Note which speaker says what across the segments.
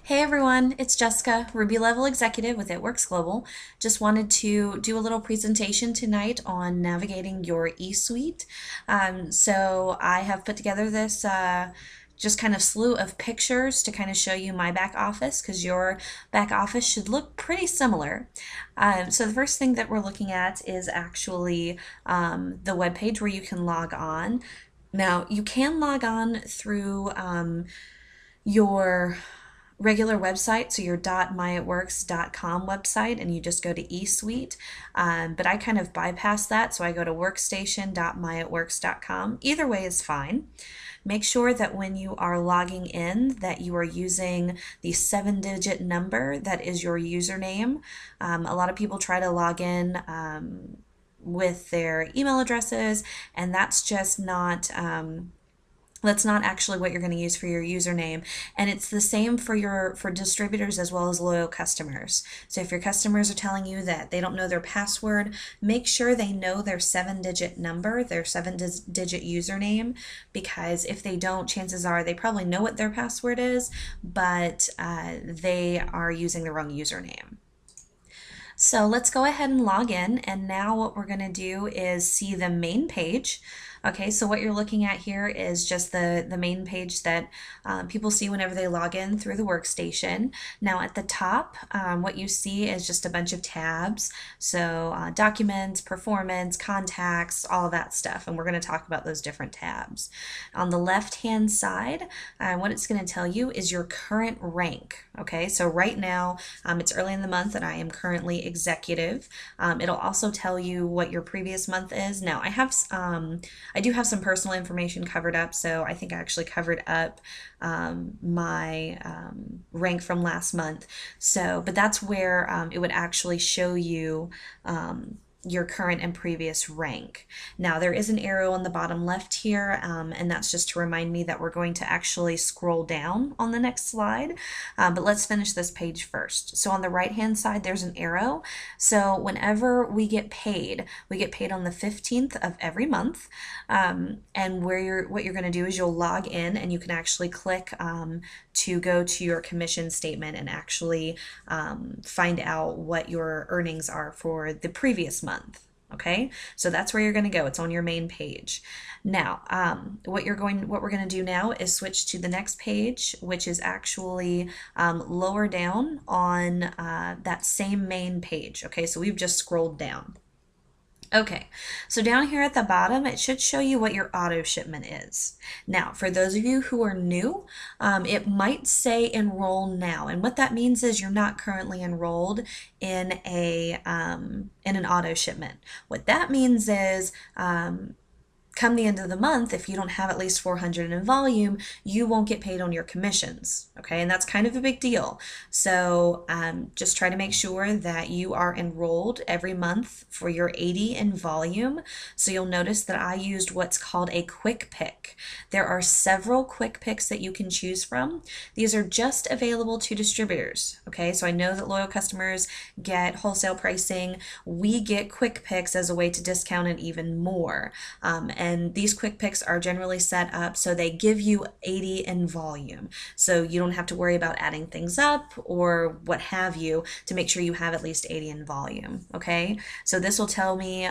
Speaker 1: Hey everyone, it's Jessica, Ruby Level Executive with It Works Global. Just wanted to do a little presentation tonight on navigating your eSuite. So I have put together this just kind of slew of pictures to kind of show you my back office because your back office should look pretty similar. So the first thing that we're looking at is actually the web page where you can log on. Now you can log on through your regular website, so your .myitworks.com website, and you just go to eSuite. But I kind of bypass that, so I go to workstation.myitworks.com. Either way is fine. Make sure that when you are logging in that you are using the 7-digit number that is your username. A lot of people try to log in with their email addresses, and that's just not that's not actually what you're going to use for your username. And it's the same for distributors as well as loyal customers. So if your customers are telling you that they don't know their password, make sure they know their 7-digit number, their 7-digit username, because if they don't, chances are they probably know what their password is, but they are using the wrong username. So let's go ahead and log in, and now what we're going to do is see the main page. Okay, so what you're looking at here is just the main page that people see whenever they log in through the workstation. Now at the top, what you see is just a bunch of tabs. So documents, performance, contacts, all of that stuff, and we're going to talk about those different tabs. On the left-hand side, what it's going to tell you is your current rank. Okay, so right now, it's early in the month and I am currently executive. It'll also tell you what your previous month is. Now I do have some personal information covered up, so I think I actually covered up my rank from last month. So, but that's where it would actually show you your current and previous rank. Now there is an arrow on the bottom left here, and that's just to remind me that we're going to actually scroll down on the next slide, but let's finish this page first. So on the right hand side there's an arrow. So whenever we get paid on the 15th of every month, and what you're going to do is you'll log in and you can actually click to go to your commission statement and actually find out what your earnings are for the previous month. Okay, so that's where you're going to go. It's on your main page. Now, what we're going to do now is switch to the next page, which is actually lower down on that same main page. Okay, so we've just scrolled down. Okay, so down here at the bottom, it should show you what your auto shipment is. Now, for those of you who are new, it might say enroll now, and what that means is you're not currently enrolled in an auto shipment. What that means is come the end of the month, if you don't have at least 400 in volume, you won't get paid on your commissions. Okay, and that's kind of a big deal. So just try to make sure that you are enrolled every month for your 80 in volume. So you'll notice that I used what's called a quick pick. There are several quick picks that you can choose from. These are just available to distributors. Okay, so I know that loyal customers get wholesale pricing. We get quick picks as a way to discount it even more. And these quick picks are generally set up so they give you 80 in volume. So you don't have to worry about adding things up or what have you to make sure you have at least 80 in volume. Okay, so this will tell me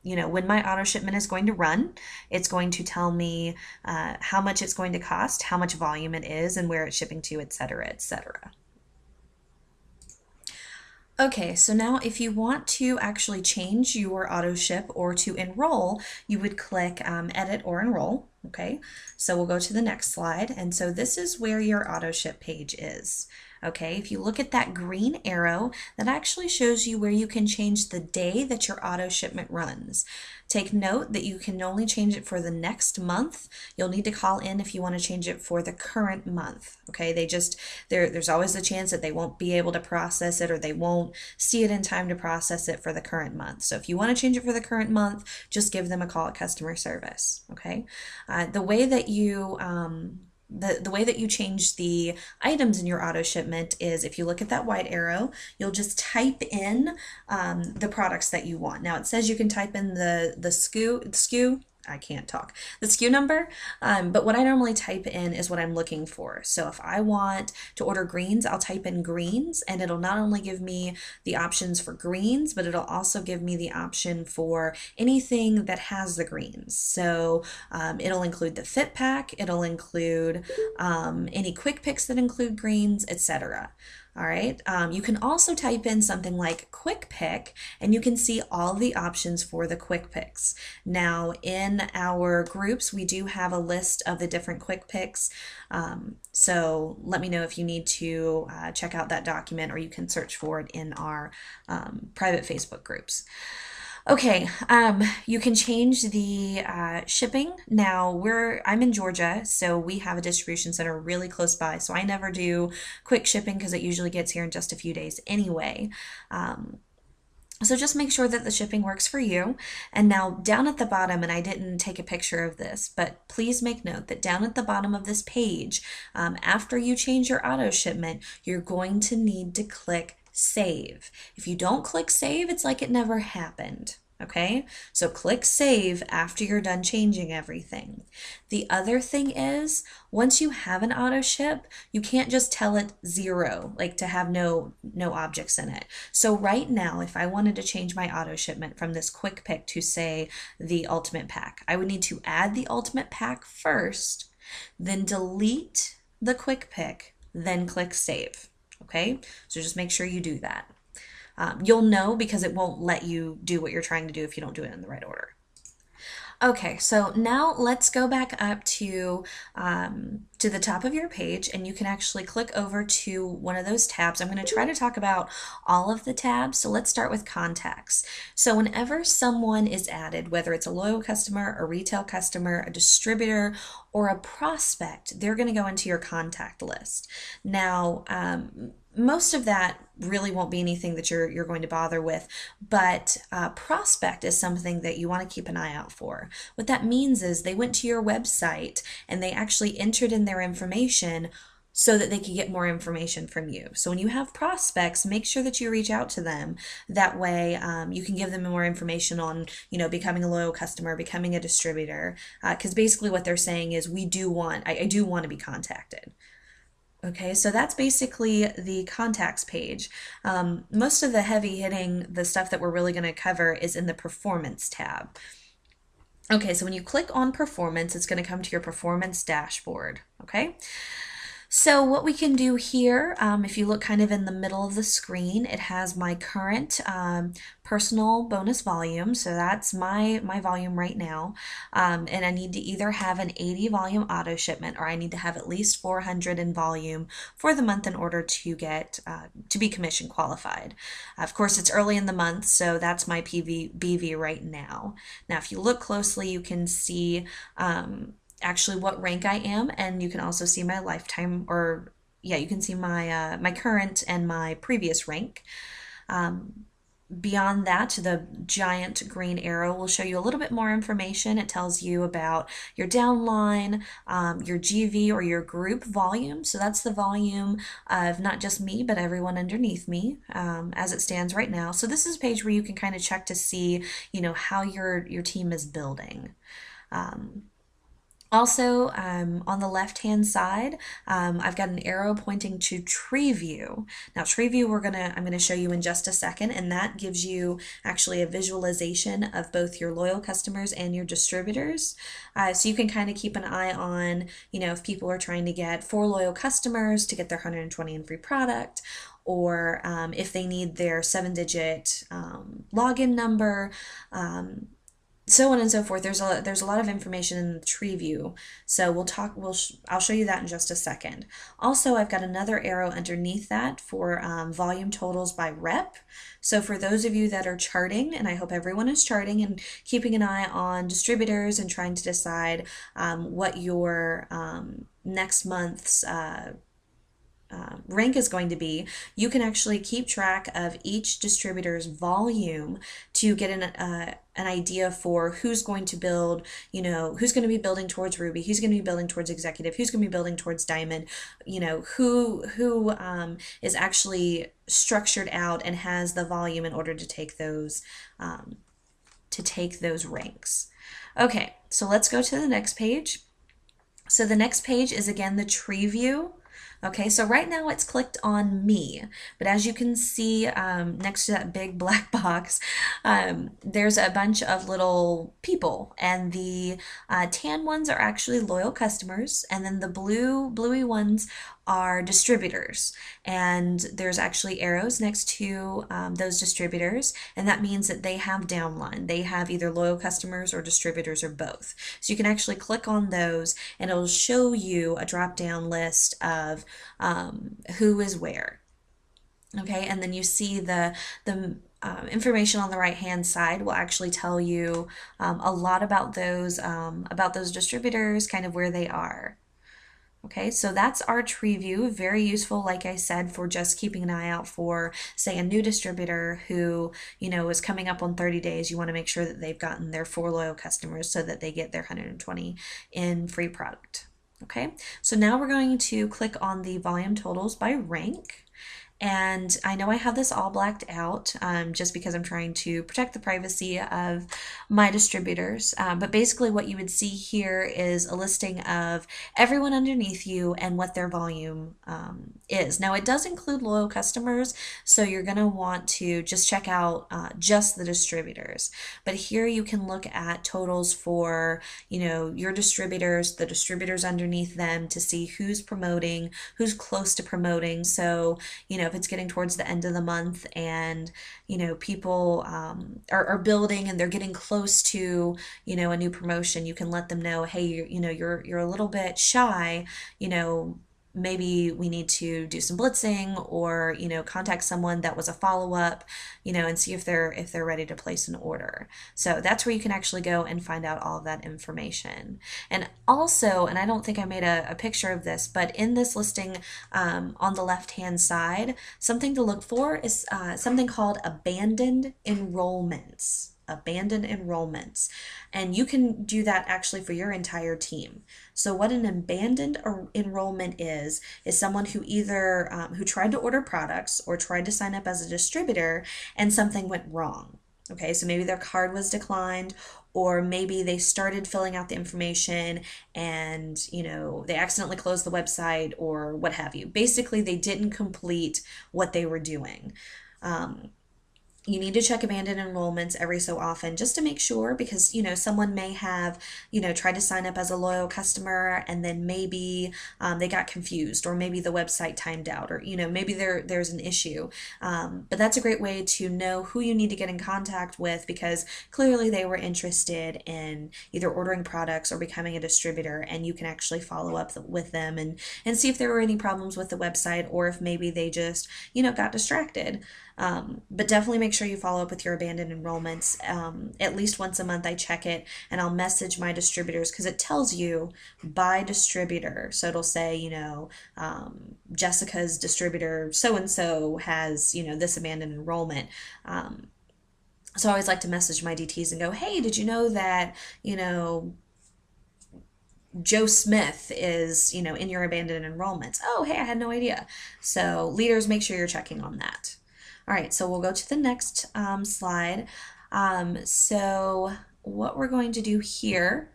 Speaker 1: when my auto shipment is going to run. It's going to tell me how much it's going to cost, how much volume it is, and where it's shipping to, etc., etc. Okay, so now if you want to actually change your auto ship or to enroll, you would click edit or enroll. Okay, so we'll go to the next slide, and so this is where your auto ship page is. Okay, if you look at that green arrow, that actually shows you where you can change the day that your auto shipment runs. Take note that you can only change it for the next month. You'll need to call in if you want to change it for the current month. Okay, there's always a chance that they won't be able to process it or they won't see it in time to process it for the current month. So if you want to change it for the current month, just give them a call at customer service. Okay, the way that you the way that you change the items in your auto shipment is if you look at that white arrow, you'll just type in the products that you want. Now it says you can type in the SKU, I can't talk, the SKU number, but what I normally type in is what I'm looking for. So if I want to order greens, I'll type in greens, and it'll not only give me the options for greens, but it'll also give me the option for anything that has the greens. So it'll include the fit pack, it'll include any quick picks that include greens, etc. All right. You can also type in something like quick pick and you can see all the options for the quick picks. Now in our groups, we do have a list of the different quick picks. So let me know if you need to check out that document, or you can search for it in our private Facebook groups. Okay, you can change the shipping. Now I'm in Georgia, so we have a distribution center really close by. So I never do quick shipping because it usually gets here in just a few days anyway. So just make sure that the shipping works for you. And now down at the bottom, and I didn't take a picture of this, but please make note that down at the bottom of this page, after you change your auto shipment, you're going to need to click save. If you don't click save, it's like it never happened. Okay, so click save after you're done changing everything. The other thing is, once you have an auto ship, you can't just tell it 0, like to have no objects in it. So right now, if I wanted to change my auto shipment from this quick pick to say the ultimate pack, I would need to add the ultimate pack first, then delete the quick pick, then click save. Okay, so just make sure you do that. You'll know because it won't let you do what you're trying to do if you don't do it in the right order. Okay, so now let's go back up to the top of your page, and you can actually click over to one of those tabs. I'm going to try to talk about all of the tabs, so let's start with contacts. So whenever someone is added, whether it's a loyal customer, a retail customer, a distributor, or a prospect, they're going to go into your contact list. Now, most of that really won't be anything that you're going to bother with, but prospect is something that you want to keep an eye out for. What that means is they went to your website and they actually entered in their information so that they could get more information from you. So when you have prospects, make sure that you reach out to them. That way you can give them more information on, becoming a loyal customer, becoming a distributor, because basically what they're saying is I do want to be contacted. Okay, so that's basically the contacts page. Most of the heavy hitting, the stuff that we're really going to cover is in the performance tab. Okay, so when you click on performance, it's going to come to your performance dashboard. Okay, so what we can do here, if you look kind of in the middle of the screen, it has my current personal bonus volume. So that's my volume right now. And I need to either have an 80 volume auto shipment, or I need to have at least 400 in volume for the month in order to get to be commission qualified. Of course, it's early in the month, so that's my BV right now. Now, if you look closely, you can see actually what rank I am, and you can also see my lifetime, or yeah, you can see my my current and my previous rank. Beyond that, the giant green arrow will show you a little bit more information. It tells you about your downline, your GV or your group volume. So that's the volume of not just me, but everyone underneath me as it stands right now. So this is a page where you can kind of check to see, how your team is building. Also, on the left-hand side, I've got an arrow pointing to Tree View. Now, Tree View I'm gonna show you in just a second, and that gives you actually a visualization of both your loyal customers and your distributors. So you can kind of keep an eye on, if people are trying to get 4 loyal customers to get their 120 in free product, or if they need their 7-digit login number. So on and so forth. There's a lot of information in the tree view. So I'll show you that in just a second. Also, I've got another arrow underneath that for volume totals by rep. So for those of you that are charting, and I hope everyone is charting and keeping an eye on distributors and trying to decide what your next month's rank is going to be, you can actually keep track of each distributor's volume to get an idea for who's going to build, who's going to be building towards Ruby, who's going to be building towards Executive, who's going to be building towards Diamond, who is actually structured out and has the volume in order to take those ranks. Okay, so let's go to the next page. So the next page is again the tree view. Okay, so right now it's clicked on me, but as you can see next to that big black box, there's a bunch of little people, and the tan ones are actually loyal customers, and then the bluey ones are distributors. And there's actually arrows next to those distributors, and that means that they have downline. They have either loyal customers or distributors or both. So you can actually click on those, and it'll show you a drop down list of who is where. Okay, and then you see the information on the right hand side will actually tell you a lot about those distributors, kind of where they are. Okay, so that's our tree view. Very useful, like I said, for just keeping an eye out for, say, a new distributor who, is coming up on 30 days. You want to make sure that they've gotten their 4 loyal customers so that they get their 120 in free product. Okay, so now we're going to click on the volume totals by rank. And I know I have this all blacked out just because I'm trying to protect the privacy of my distributors. But basically what you would see here is a listing of everyone underneath you and what their volume is. Now it does include loyal customers, so you're going to want to just check out just the distributors. But here you can look at totals for, your distributors, the distributors underneath them, to see who's promoting, who's close to promoting. So, if it's getting towards the end of the month and people are building and they're getting close to a new promotion, you can let them know, hey, you're a little bit shy, maybe we need to do some blitzing, or contact someone that was a follow-up, and see if they're ready to place an order. So that's where you can actually go and find out all of that information. And also, and I don't think I made a picture of this, but in this listing on the left hand side, something to look for is something called abandoned enrollments. Abandoned enrollments, and you can do that actually for your entire team. So what an abandoned enrollment is someone who either who tried to order products or tried to sign up as a distributor and something went wrong. Okay, so maybe their card was declined, or maybe they started filling out the information and they accidentally closed the website or what have you. Basically, they didn't complete what they were doing. You need to check abandoned enrollments every so often just to make sure, because someone may have tried to sign up as a loyal customer and then maybe they got confused, or maybe the website timed out, or maybe there's an issue. But that's a great way to know who you need to get in contact with, because clearly they were interested in either ordering products or becoming a distributor, and you can actually follow up with them and see if there were any problems with the website, or if maybe they just got distracted. But definitely make sure you follow up with your abandoned enrollments. At least once a month I check it, and I'll message my distributors, because it tells you by distributor. So it'll say, Jessica's distributor so-and-so has, this abandoned enrollment. So I always like to message my DTs and go, hey, did you know that, Joe Smith is, in your abandoned enrollments? Oh, hey, I had no idea. So leaders, make sure you're checking on that. All right, so we'll go to the next slide. So what we're going to do here,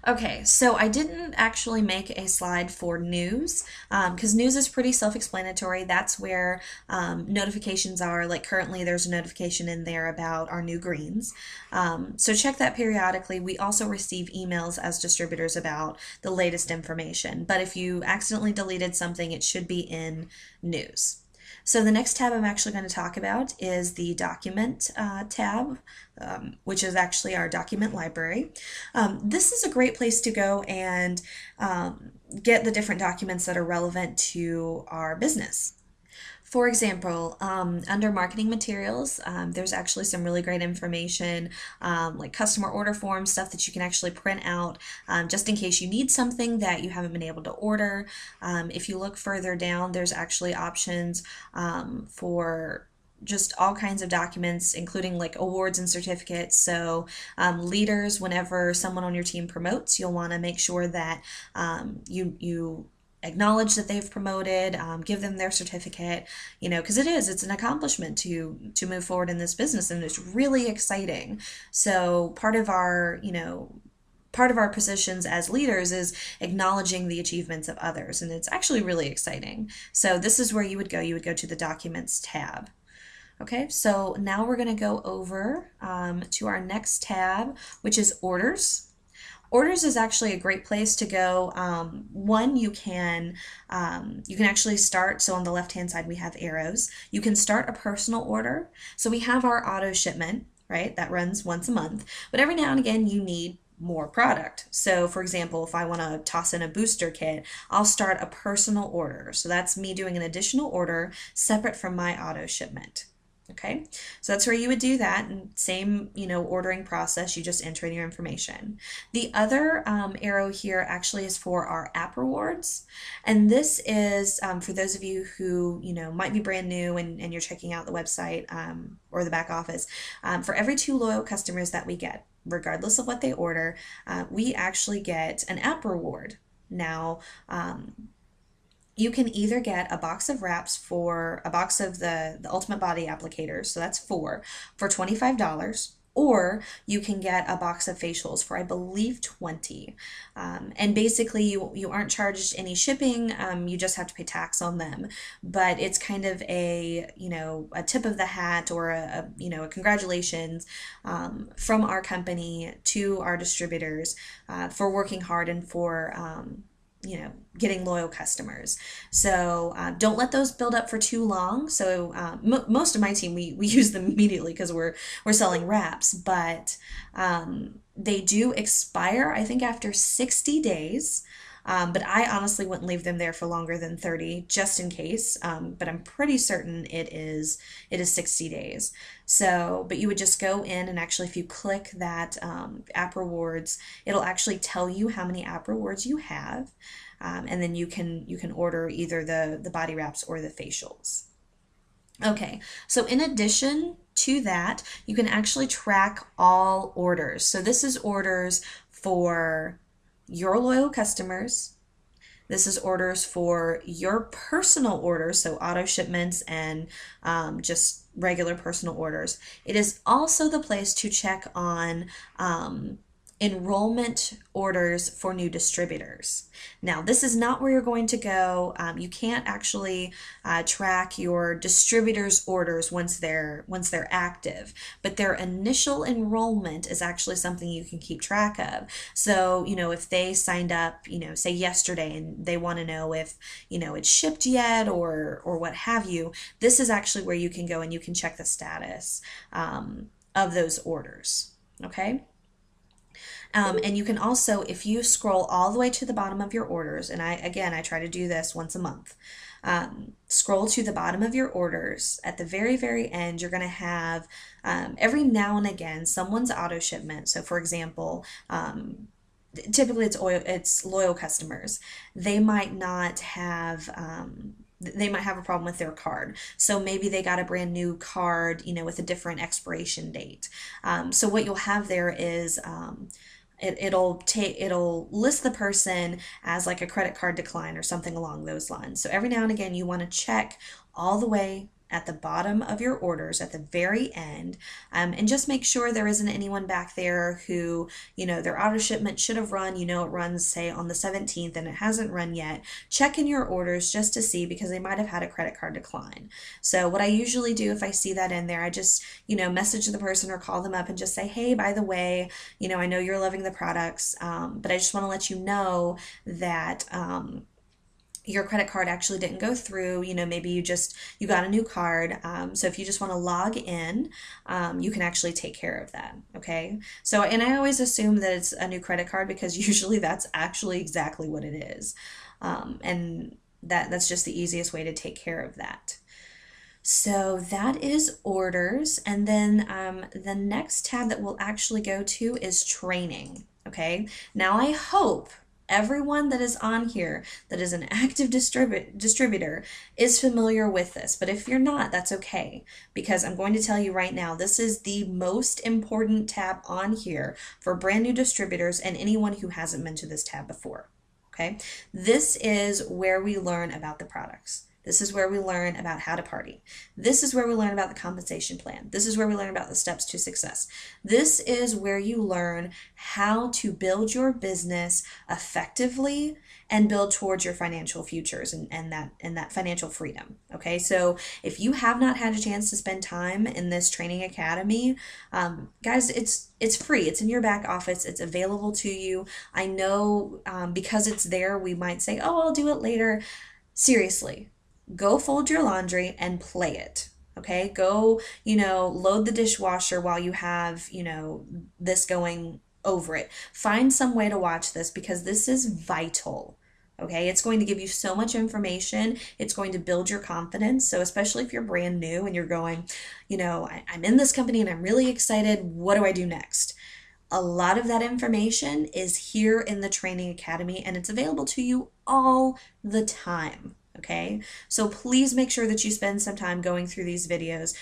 Speaker 1: okay, so I didn't actually make a slide for news, because news is pretty self-explanatory. That's where notifications are. Like currently there's a notification in there about our new greens. So check that periodically. We also receive emails as distributors about the latest information. But if you accidentally deleted something, it should be in news. So the next tab I'm actually going to talk about is the document tab, which is actually our document library. This is a great place to go and get the different documents that are relevant to our business. For example, under marketing materials, there's actually some really great information, like customer order forms, stuff that you can actually print out just in case you need something that you haven't been able to order. If you look further down, there's actually options for just all kinds of documents, including like awards and certificates. So leaders, whenever someone on your team promotes, you'll want to make sure that you acknowledge that they've promoted, give them their certificate, because it's an accomplishment to move forward in this business, and it's really exciting. So part of our positions as leaders is acknowledging the achievements of others, and it's actually really exciting. So this is where you would go. You would go to the Documents tab. Okay, so now we're going to go over to our next tab, which is Orders. Orders is actually a great place to go. One, you can actually start. So on the left hand side we have arrows. You can start a personal order. So we have our auto shipment, right? That runs once a month. But every now and again you need more product. So for example, if I want to toss in a booster kit, I'll start a personal order. So that's me doing an additional order separate from my auto shipment. Okay, so that's where you would do that, and same, ordering process, you just enter in your information. The other arrow here actually is for our app rewards, and this is for those of you who, might be brand new and you're checking out the website or the back office. For every 2 loyal customers that we get, regardless of what they order, we actually get an app reward. Now, you can either get a box of wraps for a box of the Ultimate Body applicators, so that's 4, for $25, or you can get a box of facials for, I believe, 20. And basically you aren't charged any shipping, you just have to pay tax on them. But it's kind of a tip of the hat, or a congratulations from our company to our distributors for working hard and for getting loyal customers. So don't let those build up for too long. So most of my team, we use them immediately because we're selling wraps, but they do expire, I think, after 60 days. But I honestly wouldn't leave them there for longer than 30, just in case. But I'm pretty certain it is 60 days. So, but you would just go in, and actually, if you click that app rewards, it'll actually tell you how many app rewards you have, and then you can order either the body wraps or the facials. Okay, so in addition to that, you can actually track all orders. So this is orders for your loyal customers. This is orders for your personal orders, so auto shipments and just regular personal orders. It is also the place to check on enrollment orders for new distributors. Now, this is not where you're going to go. You can't actually track your distributors' orders once they're active, but their initial enrollment is actually something you can keep track of. So, if they signed up, say yesterday, and they want to know if, it's shipped yet or what have you, this is actually where you can go and you can check the status of those orders. Okay. And you can also, if you scroll all the way to the bottom of your orders, and I try to do this once a month, scroll to the bottom of your orders. At the very, very end, you're going to have every now and again someone's auto shipment. So for example, typically it's loyal customers. They might not have they might have a problem with their card. So maybe they got a brand new card, with a different expiration date. So what you'll have there is it'll list the person as like a credit card decline or something along those lines. So every now and again you want to check all the way at the bottom of your orders at the very end, and just make sure there isn't anyone back there who, their auto shipment should have run, it runs, say, on the 17th and it hasn't run yet. Check in your orders just to see, because they might have had a credit card decline. So what I usually do if I see that in there, I just, message the person or call them up and just say, hey, by the way, I know you're loving the products, but I just want to let you know that your credit card actually didn't go through. Maybe you got a new card. So if you just want to log in, you can actually take care of that. Okay. So, and I always assume that it's a new credit card, because usually that's actually exactly what it is. And that's just the easiest way to take care of that. So that is orders. And then the next tab that we'll actually go to is training. Okay. Now I hope everyone that is on here that is an active distributor is familiar with this. But if you're not, that's okay, because I'm going to tell you right now, this is the most important tab on here for brand new distributors and anyone who hasn't been to this tab before. Okay, this is where we learn about the products. This is where we learn about how to party. This is where we learn about the compensation plan. This is where we learn about the steps to success. This is where you learn how to build your business effectively and build towards your financial futures and that financial freedom. Okay, so if you have not had a chance to spend time in this training academy, guys, it's free. It's in your back office. It's available to you. I know because it's there, we might say, "Oh, I'll do it later." Seriously, go fold your laundry and play it. Okay, go, load the dishwasher while you have, this going over it. Find some way to watch this because this is vital. Okay, it's going to give you so much information. It's going to build your confidence. So, especially if you're brand new and you're going, I'm in this company and I'm really excited. What do I do next? A lot of that information is here in the Training Academy and it's available to you all the time. Okay, so please make sure that you spend some time going through these videos.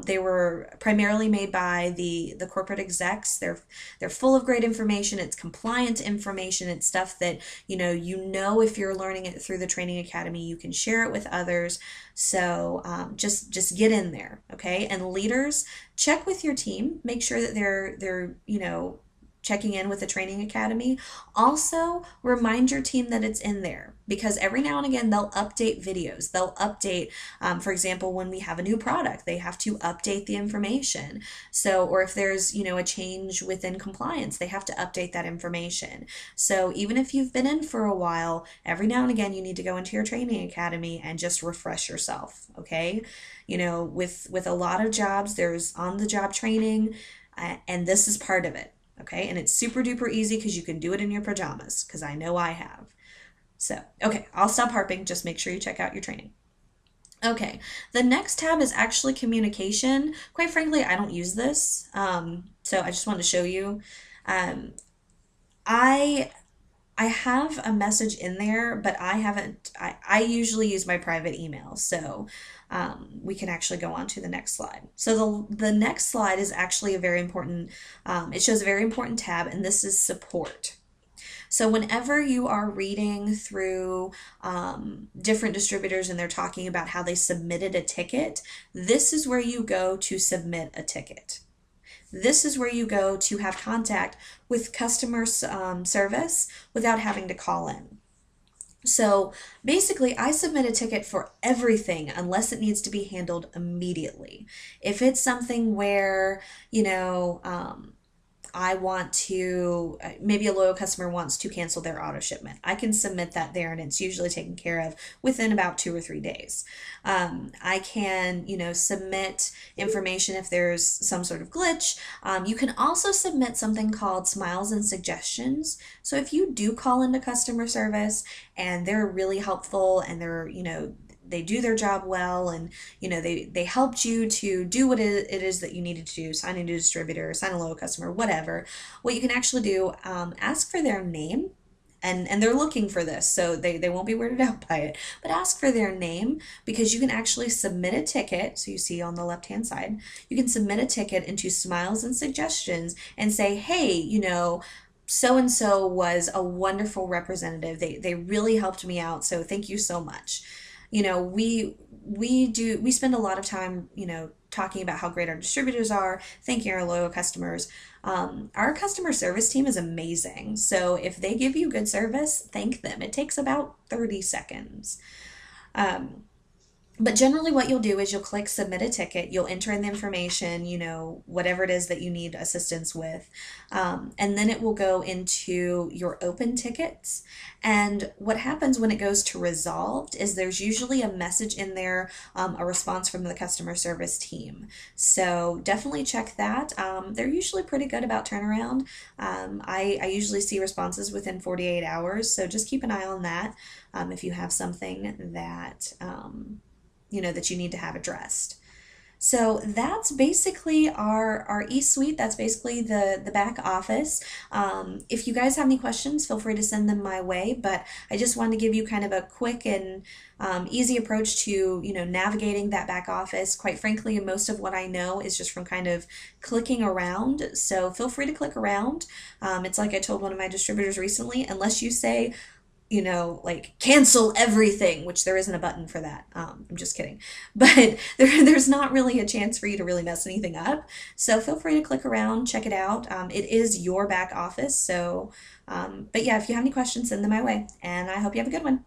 Speaker 1: They were primarily made by the corporate execs. They're full of great information. It's compliant information. It's stuff that if you're learning it through the Training Academy, you can share it with others. So just get in there, okay? And leaders, check with your team. Make sure that they're checking in with the Training Academy. Also, remind your team that it's in there because every now and again they'll update videos. They'll update, for example, when we have a new product, they have to update the information. So, or if there's, a change within compliance, they have to update that information. So even if you've been in for a while, every now and again you need to go into your Training Academy and just refresh yourself, okay? With a lot of jobs, there's on-the-job training, and this is part of it. Okay, and it's super duper easy because you can do it in your pajamas, because I know I have. So, okay, I'll stop harping. Just make sure you check out your training. Okay, the next tab is actually communication. Quite frankly, I don't use this, so I just wanted to show you. I have a message in there, but I usually use my private email, so we can actually go on to the next slide. So the next slide is actually a very important, it shows a very important tab, and this is support. So whenever you are reading through different distributors and they're talking about how they submitted a ticket, this is where you go to submit a ticket. This is where you go to have contact with customer service without having to call in. So basically, I submit a ticket for everything unless it needs to be handled immediately. If it's something where, I want to, maybe a loyal customer wants to cancel their auto shipment, I can submit that there and it's usually taken care of within about 2 or 3 days. I can, submit information if there's some sort of glitch. You can also submit something called smiles and suggestions. So if you do call into customer service and they're really helpful and they're, they do their job well and they helped you to do what it is that you needed to do, sign a new distributor, sign a loyal customer, whatever, what you can actually do, ask for their name. And they're looking for this, so they won't be weirded out by it, but ask for their name because you can actually submit a ticket. So you see on the left hand side, you can submit a ticket into smiles and suggestions and say, hey, so-and-so was a wonderful representative. They really helped me out, so thank you so much. We spend a lot of time, talking about how great our distributors are, thanking our loyal customers. Our customer service team is amazing. So if they give you good service, thank them. It takes about 30 seconds. But generally what you'll do is you'll click submit a ticket, you'll enter in the information, whatever it is that you need assistance with, and then it will go into your open tickets. And what happens when it goes to resolved is there's usually a message in there, a response from the customer service team. So definitely check that. They're usually pretty good about turnaround. I usually see responses within 48 hours, so just keep an eye on that if you have something that that you need to have addressed. So that's basically our Esuite. That's basically the back office. If you guys have any questions, feel free to send them my way, but I just wanted to give you kind of a quick and easy approach to navigating that back office. Quite frankly, most of what I know is just from kind of clicking around, so feel free to click around. It's like I told one of my distributors recently, unless you say, like cancel everything, which there isn't a button for that. I'm just kidding. But there's not really a chance for you to really mess anything up. So feel free to click around, check it out. It is your back office. So, but yeah, if you have any questions, send them my way. And I hope you have a good one.